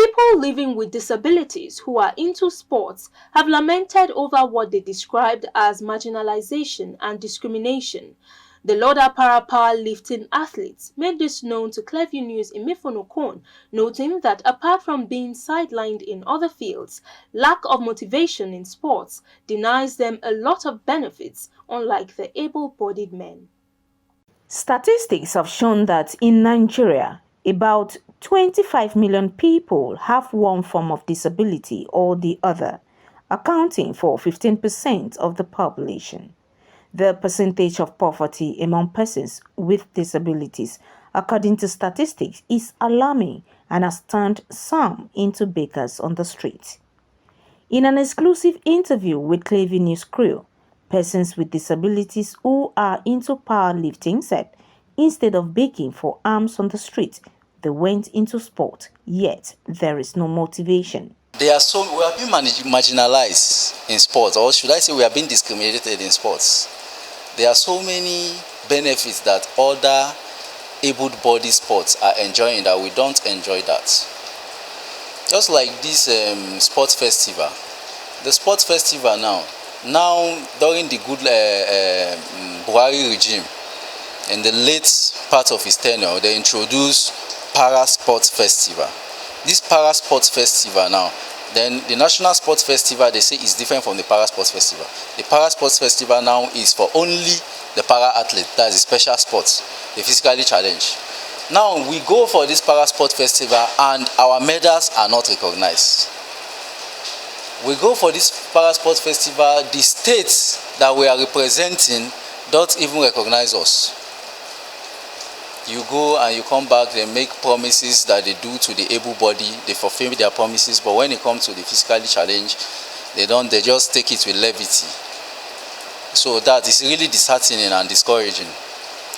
People living with disabilities who are into sports have lamented over what they described as marginalization and discrimination. The Loda Para powerlifting athletes made this known to Clearview News in Mifonokon, noting that apart from being sidelined in other fields, lack of motivation in sports denies them a lot of benefits, unlike the able-bodied men. Statistics have shown that in Nigeria, about 25 million people have one form of disability or the other, accounting for 15% of the population. The percentage of poverty among persons with disabilities, according to statistics, is alarming and has turned some into beggars on the street. In an exclusive interview with Clearview News crew, persons with disabilities who are into powerlifting said instead of begging for arms on the street, they went into sport, yet there is no motivation. We are being marginalized in sports, or should I say we are being discriminated in sports. There are so many benefits that other able-bodied sports are enjoying that we don't enjoy that. Just like this sports festival. The sports festival now during the good Buhari regime, in the late part of his tenure, they introduced Para Sports Festival. This Para Sports Festival now, then the National Sports Festival, they say is different from the Para Sports Festival. The Para Sports Festival now is for only the para athlete, that is the special sports, the physically challenged. Now we go for this Para Sports Festival and our medals are not recognized. We go for this Para Sports Festival, the states that we are representing don't even recognize us. You go and you come back, they make promises that they do to the able-bodied, they fulfill their promises, but when it comes to the physically challenged, they just take it with levity. So that is really disheartening and discouraging.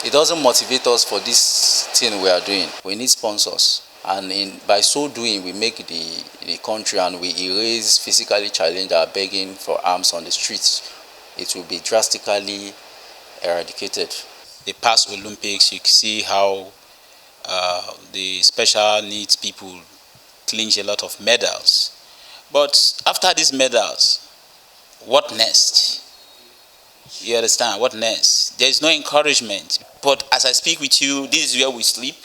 It doesn't motivate us for this thing we are doing. We need sponsors, and by so doing, we make the country and we erase physically challenged that are begging for arms on the streets. It will be drastically eradicated. The past Olympics, you can see how the special needs people clinch a lot of medals. But after these medals, what next? You understand? What next? There is no encouragement. But as I speak with you, this is where we sleep.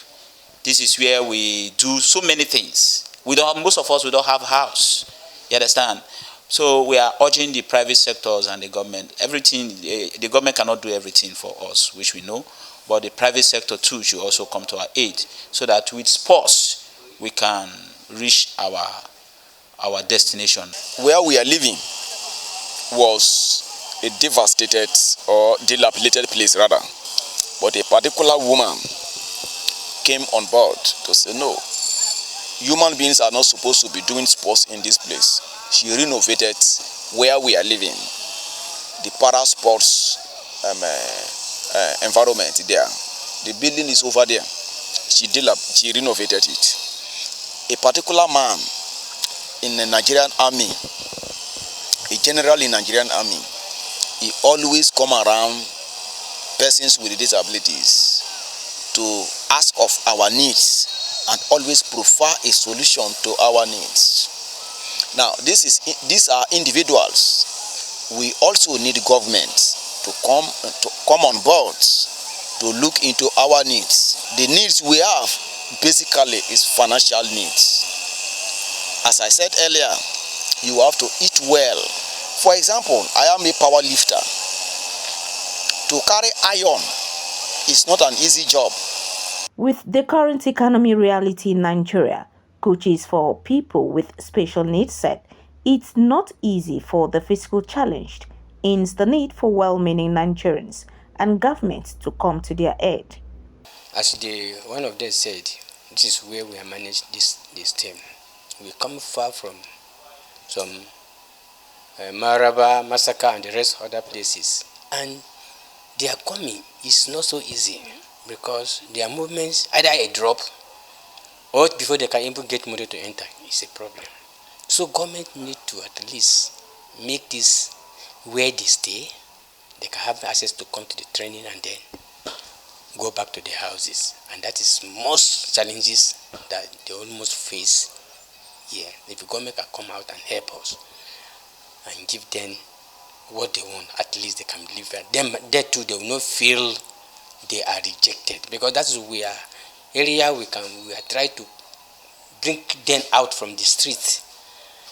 This is where we do so many things. Most of us, we don't have a house. You understand? So we are urging the private sectors and the government, everything, the government cannot do everything for us, which we know, but the private sector too should also come to our aid, so that with sports, we can reach our destination. Where we are living was a devastated or dilapidated place rather, but a particular woman came on board to say, no, human beings are not supposed to be doing sports in this place. She renovated where we are living, the para sports environment there. The building is over there. She renovated it. A particular man in the Nigerian army, a general in Nigerian army, he always come around persons with disabilities to ask of our needs and always prefer a solution to our needs. Now, these are individuals. We also need government to come on board to look into our needs. The needs we have basically is financial needs. As I said earlier, you have to eat well. For example, I am a power lifter. To carry iron is not an easy job. With the current economy reality in Nigeria, coaches for people with special needs said it's not easy for the physical challenged, hence the need for well-meaning Nigerians and government to come to their aid. As one of them said, this is where we have managed this team. We come far from some Maraba, Massacre and the rest of other places. And their coming is not so easy because their movements, either a drop or before they can even get money to enter, is a problem. So government need to at least make this where they stay, they can have access to come to the training and then go back to their houses. And that is most challenges that they almost face here. If the government can come out and help us and give them what they want, at least they can live there. Them there too, they will not feel they are rejected, because that's where area we are trying to bring them out from the streets.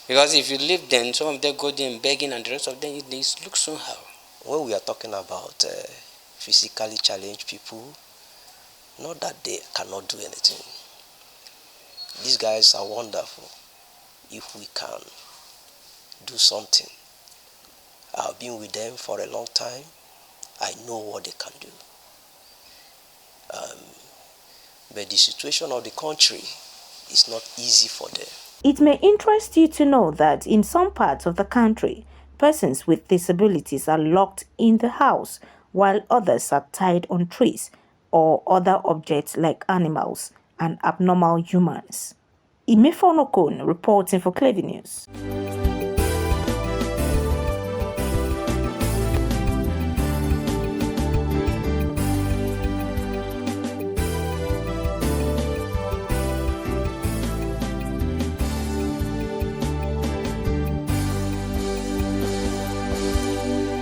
Because if you leave them, some of them go there begging, and the rest of them it looks somehow. When we are talking about physically challenged people, not that they cannot do anything. These guys are wonderful. If we can do something, I've been with them for a long time. I know what they can do. But the situation of the country is not easy for them. It may interest you to know that in some parts of the country, persons with disabilities are locked in the house, while others are tied on trees or other objects like animals and abnormal humans. Imefonokon reporting for Clever News.